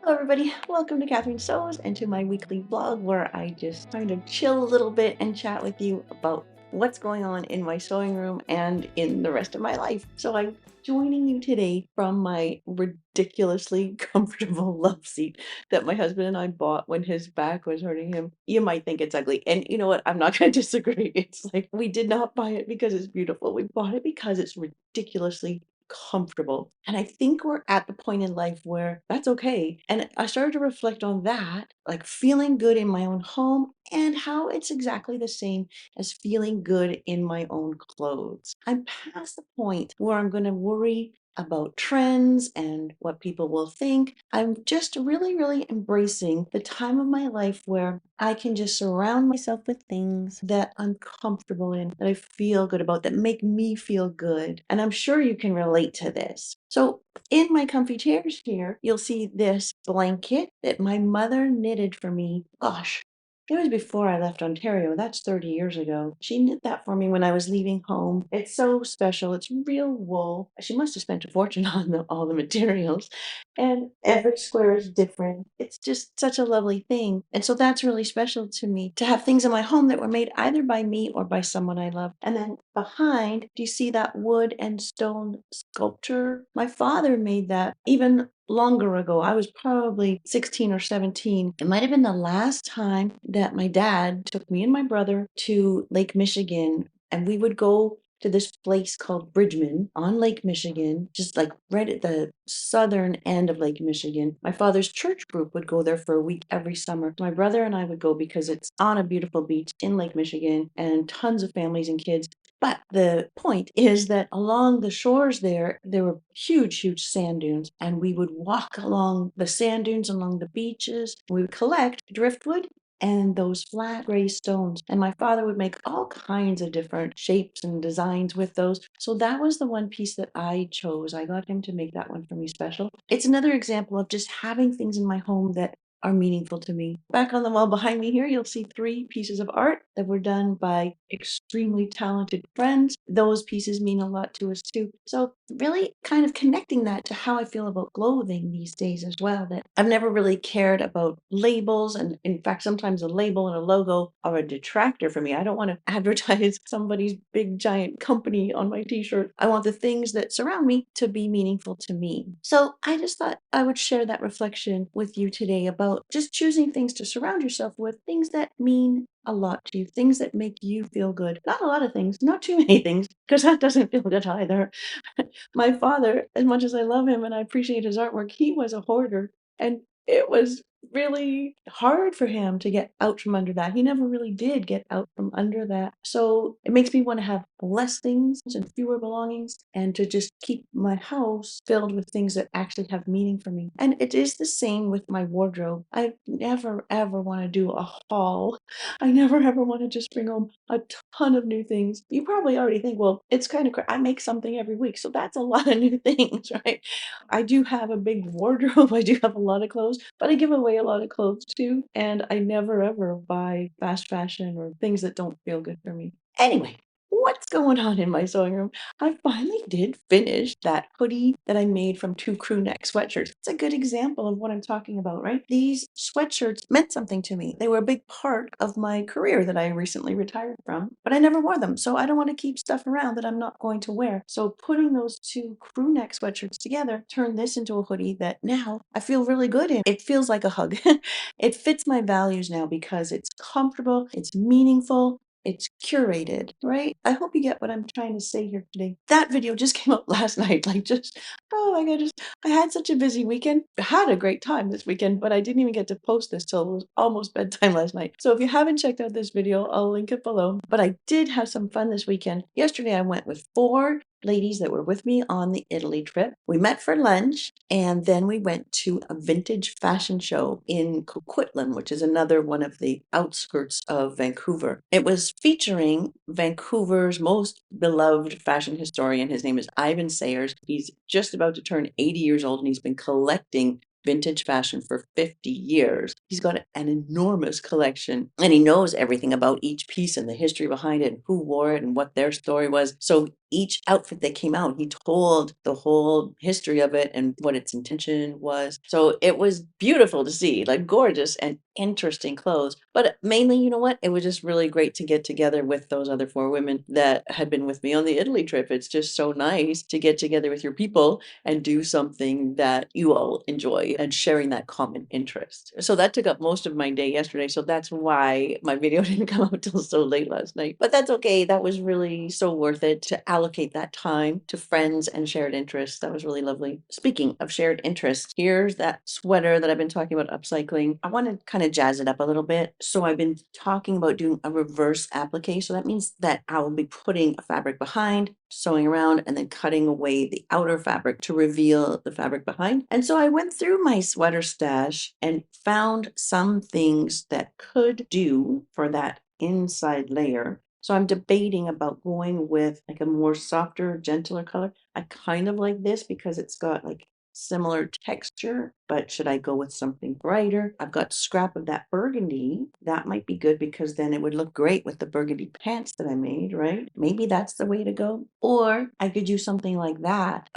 Hello everybody, welcome to Catherine Sews and to my weekly vlog where I just kind of chill a little bit and chat with you about what's going on in my sewing room and in the rest of my life. So I'm joining you today from my ridiculously comfortable love seat that my husband and I bought when his back was hurting him. You might think it's ugly, and you know what? I'm not going to disagree. It's like we did not buy it because it's beautiful. We bought it because it's ridiculously comfortable. And I think we're at the point in life where that's okay. And I started to reflect on that, like feeling good in my own home and how it's exactly the same as feeling good in my own clothes. I'm past the point where I'm going to worry about trends and what people will think. I'm just really, really embracing the time of my life where I can just surround myself with things that I'm comfortable in, that I feel good about, that make me feel good. And I'm sure you can relate to this. So in my comfy chairs here, you'll see this blanket that my mother knitted for me. Gosh, it was before I left Ontario. That's 30 years ago. She knit that for me when I was leaving home. It's so special. It's real wool. She must have spent a fortune on all the materials. And every square is different. It's just such a lovely thing. And so that's really special to me to have things in my home that were made either by me or by someone I love. And then behind, do you see that wood and stone sculpture? My father made that even longer ago. I was probably 16 or 17. It might have been the last time that my dad took me and my brother to Lake Michigan, and we would go to this place called Bridgman on Lake Michigan, just like right at the southern end of Lake Michigan. My father's church group would go there for a week every summer. My brother and I would go because it's on a beautiful beach in Lake Michigan and tons of families and kids. But the point is that along the shores there were huge, huge sand dunes, and we would walk along the sand dunes, along the beaches. We would collect driftwood and those flat gray stones. And my father would make all kinds of different shapes and designs with those. So that was the one piece that I chose. I got him to make that one for me special. It's another example of just having things in my home that are meaningful to me. Back on the wall behind me here, you'll see 3 pieces of art that were done by extremely talented friends. Those pieces mean a lot to us too. So really kind of connecting that to how I feel about clothing these days as well, that I've never really cared about labels. And in fact, sometimes a label and a logo are a detractor for me. I don't want to advertise somebody's big giant company on my t-shirt. I want the things that surround me to be meaningful to me. So I just thought I would share that reflection with you today about just choosing things to surround yourself with, things that mean a lot to you, things that make you feel good. Not a lot of things, not too many things, because that doesn't feel good either. My father, as much as I love him and I appreciate his artwork, he was a hoarder. And it was really hard for him to get out from under that. He never really did get out from under that. So it makes me want to have less things and fewer belongings and to just keep my house filled with things that actually have meaning for me. And it is the same with my wardrobe. I never ever want to do a haul. I never ever want to just bring home a ton of new things. You probably already think, well, it's kind of, I make something every week. So that's a lot of new things, right? I do have a big wardrobe. I do have a lot of clothes, but I give away a lot of clothes too. And I never ever buy fast fashion or things that don't feel good for me. Anyway, what's going on in my sewing room? I finally did finish that hoodie that I made from 2 crew neck sweatshirts. It's a good example of what I'm talking about, right? These sweatshirts meant something to me. They were a big part of my career that I recently retired from, but I never wore them. So I don't want to keep stuff around that I'm not going to wear. So putting those 2 crew neck sweatshirts together turned this into a hoodie that now I feel really good in. It feels like a hug. It fits my values now because it's comfortable, it's meaningful, it's curated, right? I hope you get what I'm trying to say here today. That video just came out last night, like just, oh my goodness. I had such a busy weekend. I had a great time this weekend, but I didn't even get to post this till it was almost bedtime last night. So if you haven't checked out this video, I'll link it below. But I did have some fun this weekend. Yesterday I went with 4 ladies that were with me on the Italy trip. We met for lunch and then we went to a vintage fashion show in Coquitlam, which is another one of the outskirts of Vancouver. It was featuring Vancouver's most beloved fashion historian. His name is Ivan Sayers. He's just about to turn 80 years old and he's been collecting vintage fashion for 50 years. He's got an enormous collection and he knows everything about each piece and the history behind it and who wore it and what their story was. So each outfit that came out, he told the whole history of it and what its intention was. So it was beautiful to see, like gorgeous and interesting clothes. But mainly, you know what? It was just really great to get together with those other four women that had been with me on the Italy trip. It's just so nice to get together with your people and do something that you all enjoy and sharing that common interest. So that took up most of my day yesterday. So that's why my video didn't come out till so late last night. But that's okay. That was really so worth it to allocate that time to friends and shared interests. That was really lovely. Speaking of shared interests, here's that sweater that I've been talking about upcycling. I want to kind of jazz it up a little bit. So I've been talking about doing a reverse applique. So that means that I will be putting a fabric behind, sewing around, and then cutting away the outer fabric to reveal the fabric behind. And so I went through my sweater stash and found some things that could do for that inside layer. So I'm debating about going with like a more softer, gentler color. I kind of like this because it's got like similar texture, but should I go with something brighter? I've got scrap of that burgundy. That might be good because then it would look great with the burgundy pants that I made, right? Maybe that's the way to go. Or I could do something like that,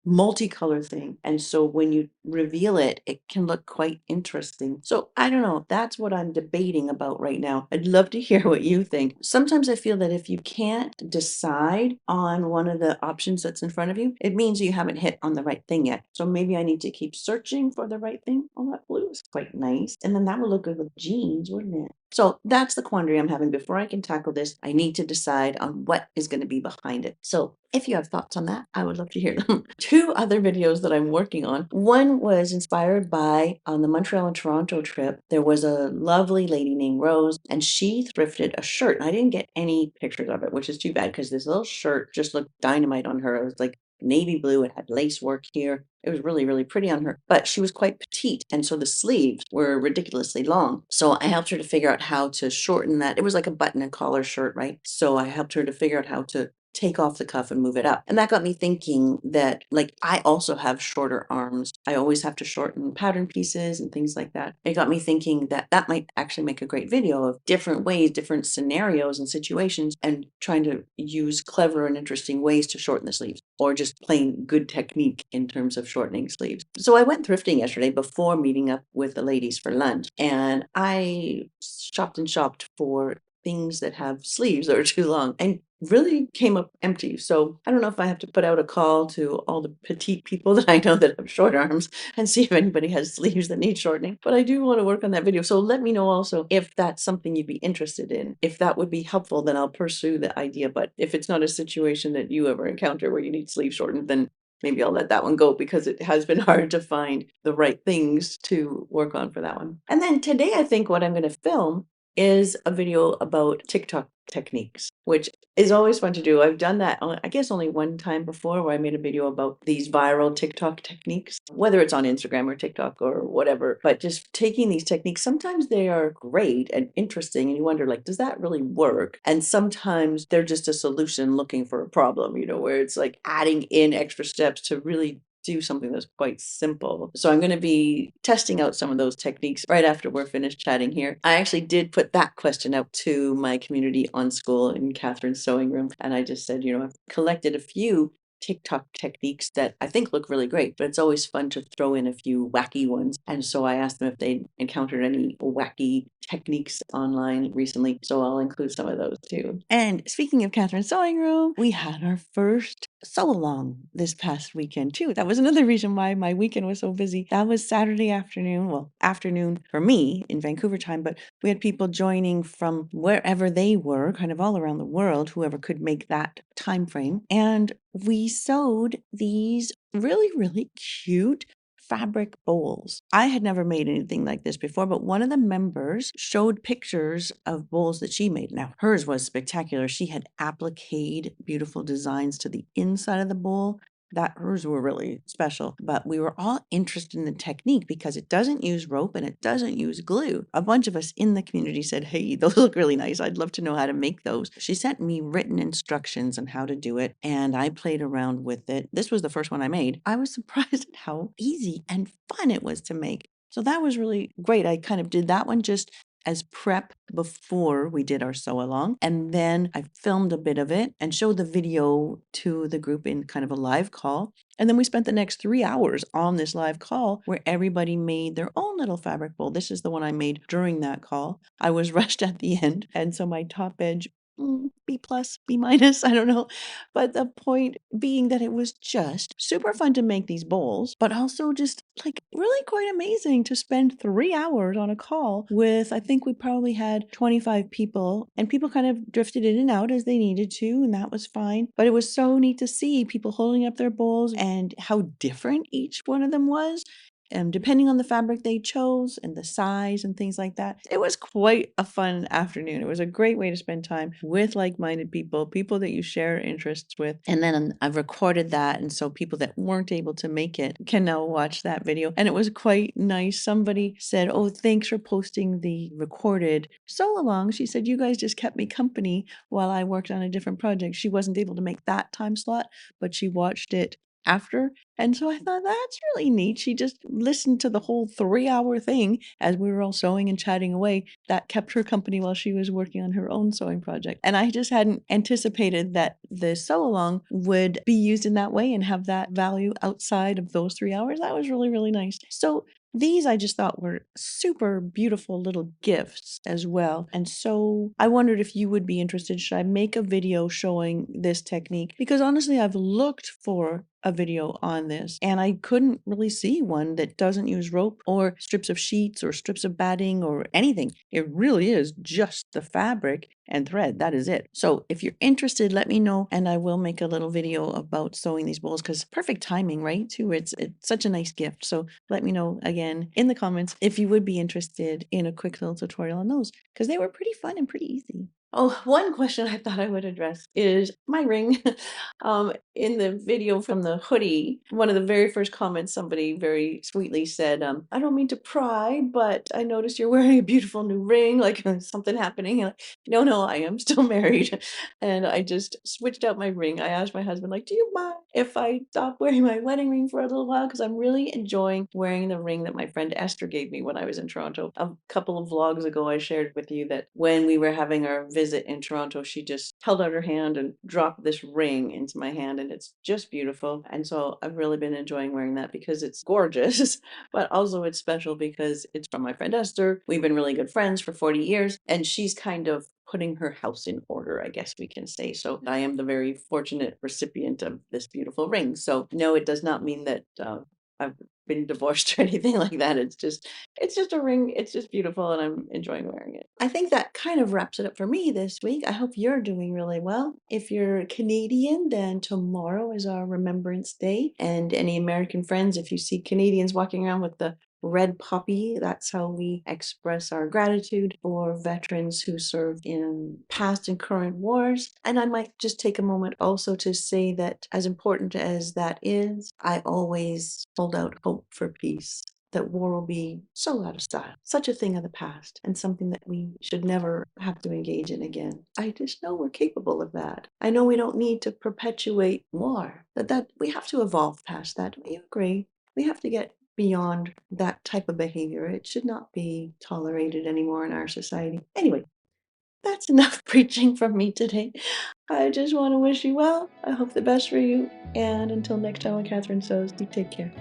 multicolor thing. And so when you reveal it, it can look quite interesting. So I don't know. That's what I'm debating about right now. I'd love to hear what you think. Sometimes I feel that if you can't decide on one of the options that's in front of you, it means you haven't hit on the right thing yet. So maybe I need to keep searching for the right thing. Oh, that blue is quite nice. And then that would look good with jeans, wouldn't it? So that's the quandary I'm having. Before I can tackle this, I need to decide on what is going to be behind it. So if you have thoughts on that, I would love to hear them. Two other videos that I'm working on. One was inspired by on the Montreal and Toronto trip. There was a lovely lady named Rose, and she thrifted a shirt. I didn't get any pictures of it, which is too bad because this little shirt just looked dynamite on her. It was like navy blue. It had lace work here. It was really, really pretty on her, but she was quite petite. And so the sleeves were ridiculously long. So I helped her to figure out how to shorten that. It was like a button and collar shirt, right? So I helped her to figure out how to take off the cuff and move it up. And that got me thinking that, like, I also have shorter arms. I always have to shorten pattern pieces and things like that. It got me thinking that that might actually make a great video of different ways, different scenarios and situations, and trying to use clever and interesting ways to shorten the sleeves, or just plain good technique in terms of shortening sleeves. So I went thrifting yesterday before meeting up with the ladies for lunch, and I shopped and shopped for things that have sleeves that are too long and really came up empty. So I don't know if I have to put out a call to all the petite people that I know that have short arms and see if anybody has sleeves that need shortening. But I do want to work on that video. So let me know also if that's something you'd be interested in. If that would be helpful, then I'll pursue the idea. But if it's not a situation that you ever encounter where you need sleeves shortened, then maybe I'll let that one go because it has been hard to find the right things to work on for that one. And then today, I think what I'm going to film is a video about TikTok techniques, which is always fun to do. I've done that, I guess, only one time before where I made a video about these viral TikTok techniques, whether it's on Instagram or TikTok or whatever. But just taking these techniques, sometimes they are great and interesting, and you wonder, like, does that really work? And sometimes they're just a solution looking for a problem, where it's like adding in extra steps to really do something that's quite simple. So I'm going to be testing out some of those techniques right after we're finished chatting here. I actually did put that question out to my community on Skool in Catherine's sewing room. And I just said, I've collected a few TikTok techniques that I think look really great, but it's always fun to throw in a few wacky ones. And so I asked them if they encountered any wacky techniques online recently. So I'll include some of those too. And speaking of Catherine's sewing room, we had our first sew along this past weekend too. That was another reason why my weekend was so busy. That was Saturday afternoon. Well, afternoon for me in Vancouver time, but we had people joining from wherever they were, kind of all around the world, whoever could make that time frame. And we sewed these really, really cute fabric bowls. I had never made anything like this before, but one of the members showed pictures of bowls that she made. Now, hers was spectacular. She had appliqued beautiful designs to the inside of the bowl. That hers were really special, but we were all interested in the technique because it doesn't use rope and it doesn't use glue. A bunch of us in the community said, hey, those look really nice. I'd love to know how to make those. She sent me written instructions on how to do it, and I played around with it. This was the first one I made. I was surprised at how easy and fun it was to make. So that was really great. I kind of did that one just as prep before we did our sew along. And then I filmed a bit of it and showed the video to the group in kind of a live call. And then we spent the next 3 hours on this live call where everybody made their own little fabric bowl. This is the one I made during that call. I was rushed at the end. And so my top edge, B plus, B minus, I don't know. But the point being that it was just super fun to make these bowls, but also just like really quite amazing to spend 3 hours on a call with, I think we probably had 25 people, and people kind of drifted in and out as they needed to, and that was fine. But it was so neat to see people holding up their bowls and how different each one of them was. And depending on the fabric they chose and the size and things like that, it was quite a fun afternoon. It was a great way to spend time with like-minded people, people that you share interests with. And then I've recorded that, and so people that weren't able to make it can now watch that video. And it was quite nice. Somebody said, "Oh, thanks for posting the recorded sew along." She said, "You guys just kept me company while I worked on a different project." She wasn't able to make that time slot, but she watched it after. And so I thought that's really neat. She just listened to the whole 3 hour thing as we were all sewing and chatting away. That kept her company while she was working on her own sewing project. And I just hadn't anticipated that the sew along would be used in that way and have that value outside of those 3 hours. That was really, really nice. So these I just thought were super beautiful little gifts as well. And so I wondered if you would be interested. Should I make a video showing this technique? Because honestly, I've looked for a video on this and I couldn't really see one that doesn't use rope or strips of sheets or strips of batting or anything. It really is just the fabric and thread. That is it. So if you're interested, let me know and I will make a little video about sewing these bowls because perfect timing, right? Too. It's such a nice gift. So let me know again in the comments if you would be interested in a quick little tutorial on those because they were pretty fun and pretty easy. Oh, one question I thought I would address is my ring. In the video from the hoodie, one of the very first comments, somebody very sweetly said, "I don't mean to pry, but I noticed you're wearing a beautiful new ring, like something happening." And no, I am still married. And I just switched out my ring. I asked my husband, like, "Do you mind if I stop wearing my wedding ring for a little while? Because I'm really enjoying wearing the ring that my friend Esther gave me when I was in Toronto." A couple of vlogs ago, I shared with you that when we were having our visit in Toronto, she just held out her hand and dropped this ring into my hand, and it's just beautiful. And so I've really been enjoying wearing that because it's gorgeous, but also it's special because it's from my friend Esther. We've been really good friends for 40 years, and she's kind of putting her house in order, I guess we can say. So I am the very fortunate recipient of this beautiful ring. So no, it does not mean that I've been divorced or anything like that. It's just a ring. It's just beautiful and I'm enjoying wearing it. I think that kind of wraps it up for me this week. I hope you're doing really well. If you're Canadian, then tomorrow is our Remembrance Day. And any American friends, if you see Canadians walking around with the red poppy, that's how we express our gratitude for veterans who served in past and current wars. And I might just take a moment also to say that as important as that is, I always hold out hope for peace. That war will be so out of style, such a thing of the past, and something that we should never have to engage in again. I just know we're capable of that. I know we don't need to perpetuate war, that we have to evolve past that. Do you agree? We have to get beyond that type of behavior. It should not be tolerated anymore in our society. Anyway, that's enough preaching from me today. I just want to wish you well. I hope the best for you. And until next time when Catherine sews, you take care.